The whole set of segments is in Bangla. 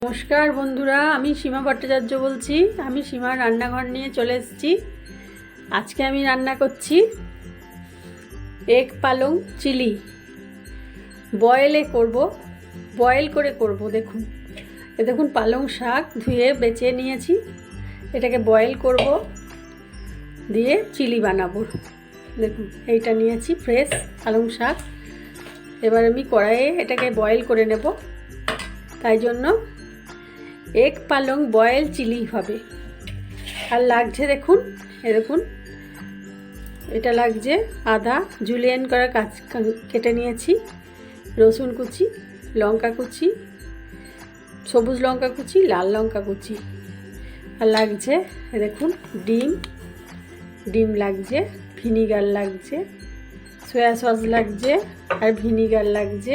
নমস্কার বন্ধুরা, আমি সীমা ভট্টাচার্য বলছি। আমি সীমা রান্নাঘর নিয়ে চলে এসেছি। আজকে আমি রান্না করছি এগ পালং চিলি। বয়েল করে করব। দেখুন পালং শাক ধুয়ে বেছে নিয়েছি, এটাকে বয়েল করব, দিয়ে চিলি বানাবো। দেখুন এইটা নিয়েছি ফ্রেশ পালং শাক। এবার আমি কড়াইয়ে এটাকে বয়েল করে নেব, তাই জন্য এগ পালং বয়েল চিলি হবে। আর লাগছে দেখুন, দেখুন এটা লাগছে আদা জুলিয়েন করা কেটে নিয়েছি, রসুন কুচি, লঙ্কা কুচি, সবুজ লঙ্কা কুচি, লাল লঙ্কা কুচি। আর লাগছে দেখুন ডিম লাগছে, ভিনিগার লাগছে, সয়া সস লাগছে, আর ভিনিগার লাগছে,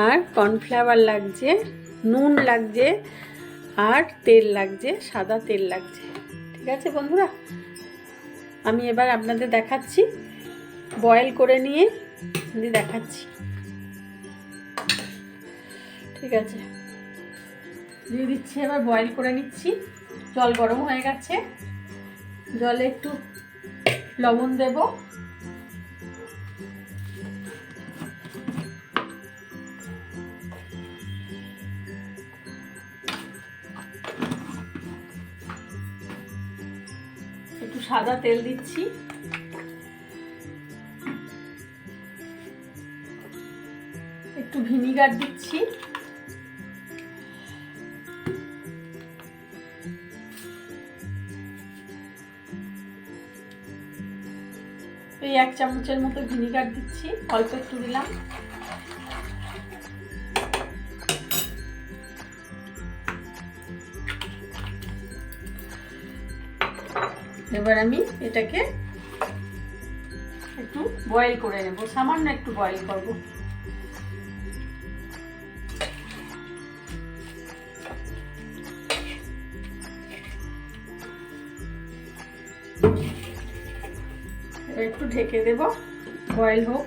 আর কর্নফ্লাওয়ার লাগছে, নুন লাগছে, আর তেল লাগছে, সাদা তেল লাগছে। ঠিক আছে বন্ধুরা, আমি এবার আপনাদের দেখাচ্ছি বয়েল করে নিয়ে দেখাচ্ছি। ঠিক আছে, দিয়ে দিচ্ছি, এবার বয়েল করে নিচ্ছি। জল গরম হয়ে গেছে, জলে একটু লবণ দেব, একটু সাদা তেল দিচ্ছি, একটু ভিনিগার দিচ্ছি, এই 1 চামচের মতো ভিনিগার দিচ্ছি, অল্প একটু দিলাম। এবার আমি এটাকে একটু বয়েল করে নেব, সামান্য একটু বয়েল করব। এবার একটু ঢেকে দেব, বয়েল হোক।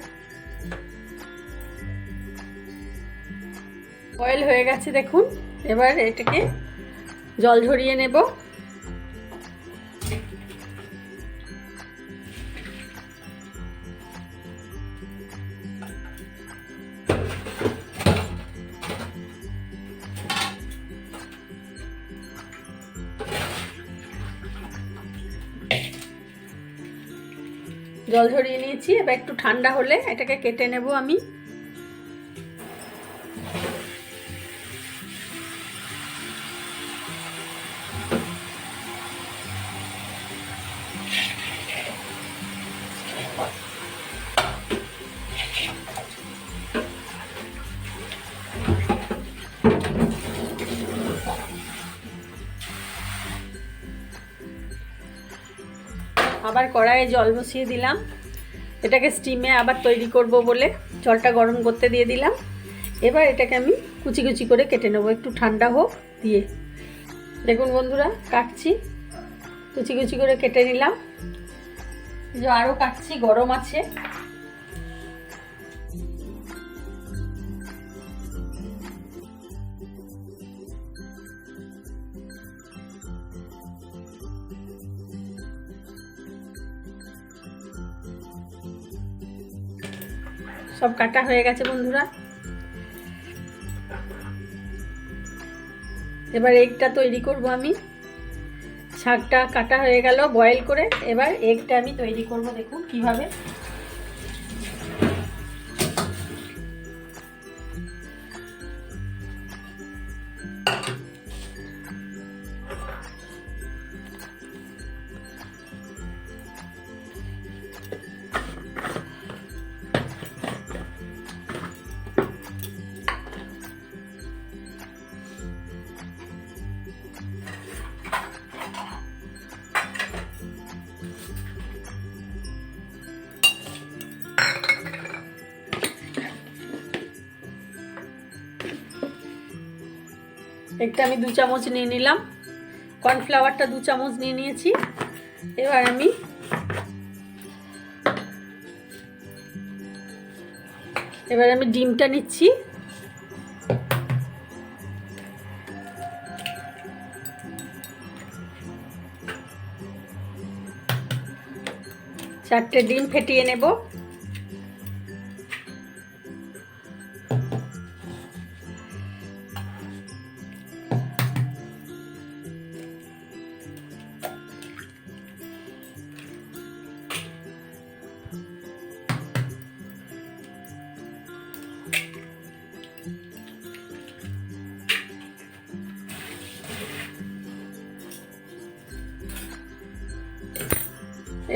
বয়েল হয়ে গেছে দেখুন। এবার এটাকে জল ঝরিয়ে নেব। জল ঝরিয়ে নিয়েছি, এবার একটু ঠান্ডা হলে এটাকে কেটে নেব আমি। আবার কড়াইয়ে জল বসিয়ে দিলাম, এটাকে স্টিমে আবার তৈরি করব বলে জলটা গরম করতে দিয়ে দিলাম। এবার এটাকে আমি কুচি কুচি করে কেটে নেব, একটু ঠান্ডা হোক দিয়ে। দেখুন বন্ধুরা, কাটছি, কুচি কুচি করে কেটে নিলাম। যে আরও কাটছি, গরম আছে। সব কাটা হয়ে গেছে বন্ধুরা। এবার এগটা তৈরি করব আমি। শাকটা কাটা হয়ে গেল বয়েল করে, এবার এগটা আমি তৈরি করব। দেখুন কিভাবে। একটা আমি 2 চামচ নিয়ে নিলাম, কর্নফ্লাওয়ারটা 2 চামচ নিয়ে নিয়েছি। এবার আমি ডিমটা নিচ্ছি, 4টে ডিম ফেটিয়ে নেব।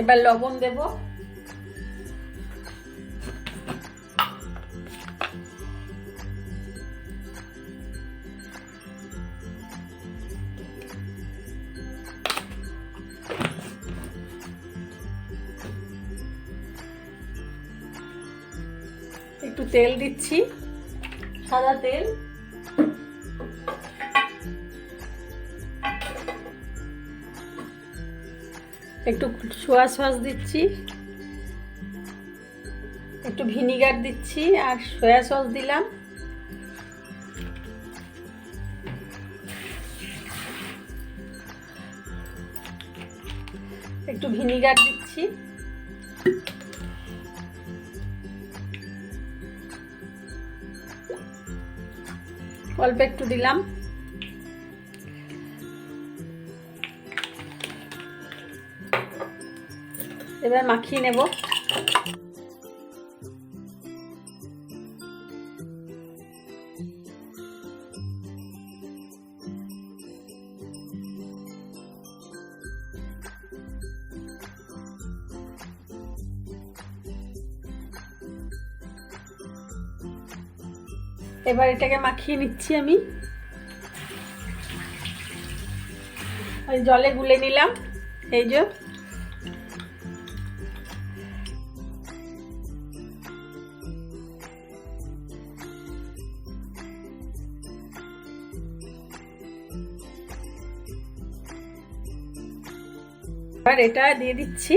এবার লবণ দেব। একটু তেল দিচ্ছি, সাদা তেল। একটু সোয়া সস দিচ্ছি, একটু ভিনিগার দিচ্ছি আর সয়া সস দিলাম। একটু ভিনিগার দিচ্ছি। অল্প একটু দিলাম। এবার মাখিয়ে নেব। এবার এটাকে মাখিয়ে নিচ্ছি আমি। ওই জলে গুলে নিলাম, এই যে। এবার এটা দিয়ে দিচ্ছি।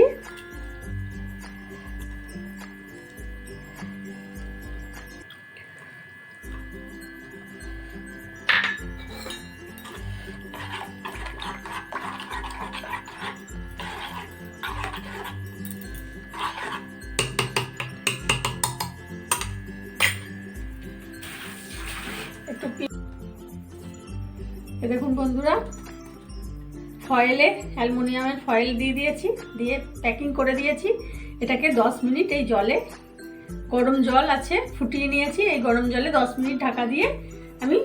দেখুন বন্ধুরা, ফয়েলে অ্যালুমিনিয়ামের ফয়েল দিয়ে দিয়েছি, দিয়ে প্যাকিং করে দিয়েছি। এটাকে 10 মিনিট এই জলে, গরম জল আছে ফুটিয়ে নিয়েছি, এই গরম জলে 10 মিনিট ঢাকা দিয়ে আমি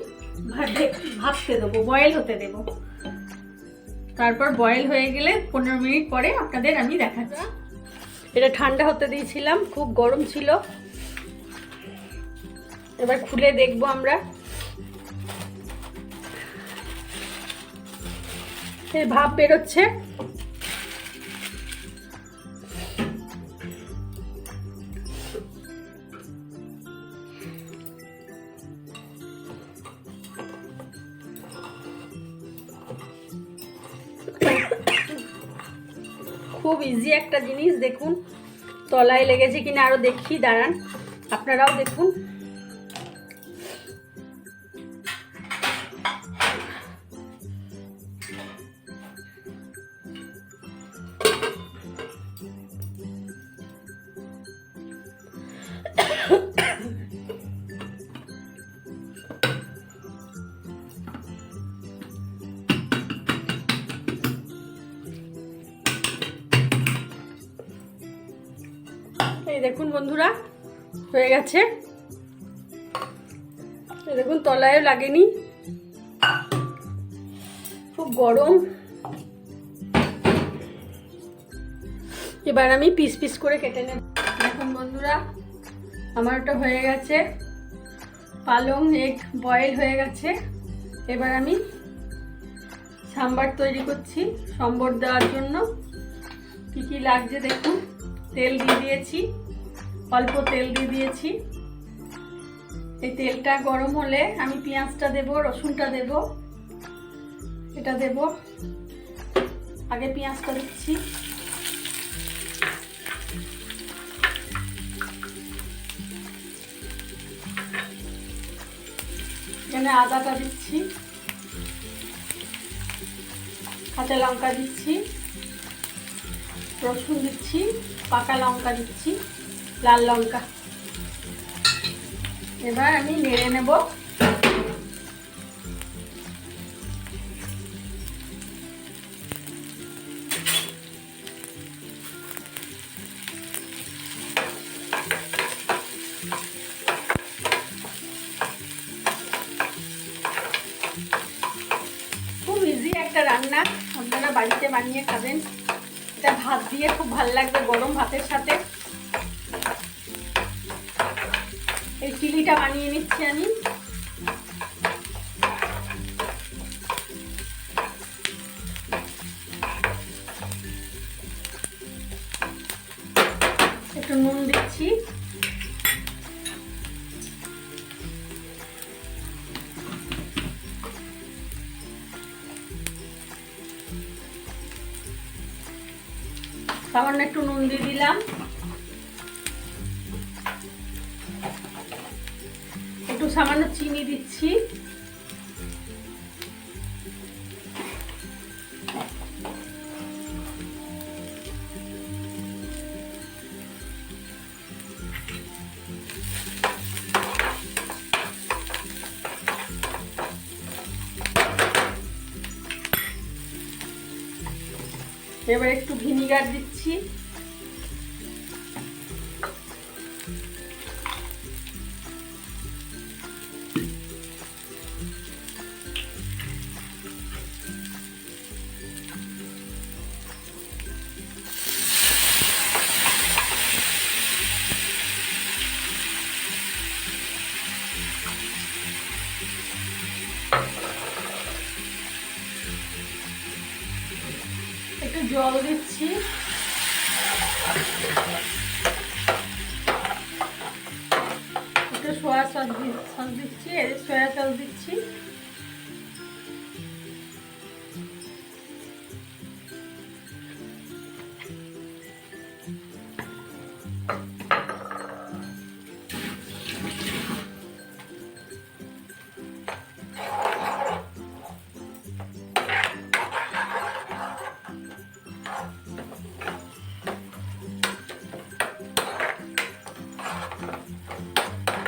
ভাপতে দেবো, বয়েল হতে দেবো। তারপর বয়েল হয়ে গেলে 15 মিনিট পরে আপনাদের আমি দেখাচ্ছি। এটা ঠান্ডা হতে দিয়েছিলাম, খুব গরম ছিল। এবার খুলে দেখবো আমরা। ভাপ বেরোচ্ছে। খুব ইজি একটা জিনিস, দেখুন তলায় লেগেছে কিনা আরো দেখি, দাঁড়ান আপনারাও দেখুন। এই দেখুন বন্ধুরা, হয়ে গেছে। এই দেখুন তলায়ও লাগেনি, খুব গরম। এবার আমি পিস পিস করে কেটে নেব। দেখুন বন্ধুরা, আমার ওটা হয়ে গেছে, পালং এগ বয়েল হয়ে গেছে। এবার আমি সাম্বার তৈরি করছি সম্বর দেওয়ার জন্য। কি কি লাগছে দেখুন, তেল দিয়ে দিয়েছি, অল্প তেল দিয়ে দিয়েছি। এই তেলটা গরম হলে আমি পেঁয়াজটা দেব, রসুনটা দেব, এটা দেব। আগে পেঁয়াজটা দিচ্ছি, এখানে আদাটা দিচ্ছি, কাঁচা লঙ্কা দিচ্ছি, রসুন দিচ্ছি, পাকা লঙ্কা দিচ্ছি, লাল লঙ্কা। এবার আমি নেড়ে নেব। খুব ইজি একটা রান্না, আপনারা বাড়িতে বানিয়ে খাবেন। এটা ভাত দিয়ে খুব ভালো লাগবে, গরম ভাতের সাথে। এই চিলিটা বানিয়ে নিচ্ছি আমি। একটু নুন দিচ্ছি, সামান্য একটু নুন দিয়ে দিলাম, একটু সামান্য চিনি দিচ্ছি, এবার একটু ভিনিগার দিচ্ছি, একটু জল দিচ্ছি, একটু সয়া সস দিচ্ছি, সয়া সস দিচ্ছি।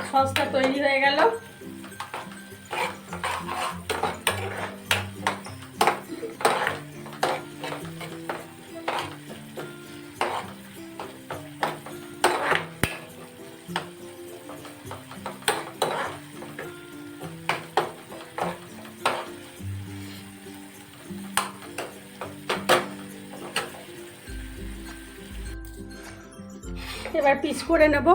সসটা তৈরি হয়ে গেল। এবার পিস করে নেব।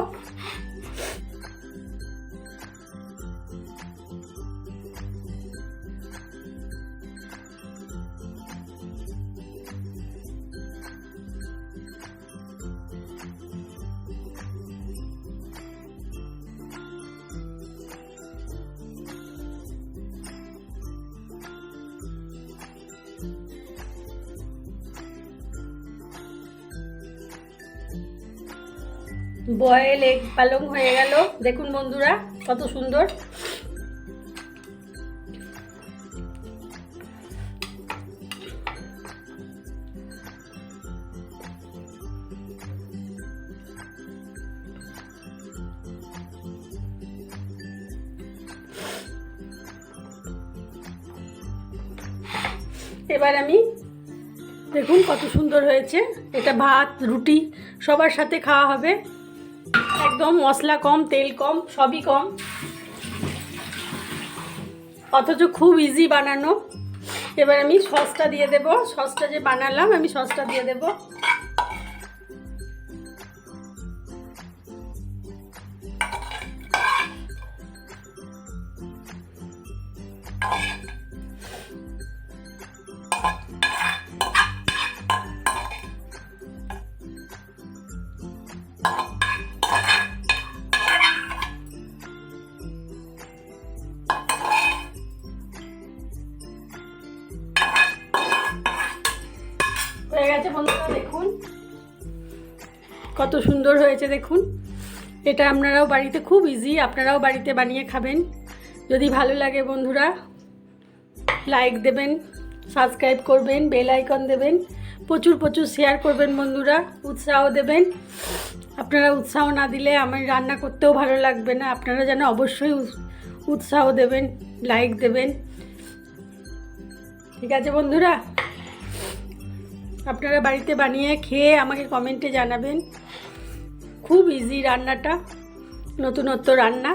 বয়েল এগ পালং হয়ে গেল। দেখুন বন্ধুরা কত সুন্দর। এবার আমি দেখুন কত সুন্দর হয়েছে। এটা ভাত রুটি সবার সাথে খাওয়া হবে। একদম মশলা কম, তেল কম, সবই কম, অথচ খুব ইজি বানানো। এবার আমি সসটা দিয়ে দেব। সসটা যে বানালাম আমি সসটা দিয়ে দেব। হয়ে গেছে বন্ধুরা, দেখুন কত সুন্দর হয়েছে। দেখুন এটা আপনারাও বাড়িতে খুব ইজি, আপনারাও বাড়িতে বানিয়ে খাবেন। যদি ভালো লাগে বন্ধুরা লাইক দেবেন, সাবস্ক্রাইব করবেন, বেল আইকন দেবেন, প্রচুর প্রচুর শেয়ার করবেন বন্ধুরা, উৎসাহ দেবেন। আপনারা উৎসাহ না দিলে আমার রান্না করতেও ভালো লাগবে না। আপনারা যেন অবশ্যই উৎসাহ দেবেন, লাইক দেবেন। ঠিক আছে বন্ধুরা, আপনারা বাড়িতে বানিয়ে খেয়ে আমাকে কমেন্টে জানাবেন। খুব ইজি রান্নাটা, নতুনত্ব রান্না।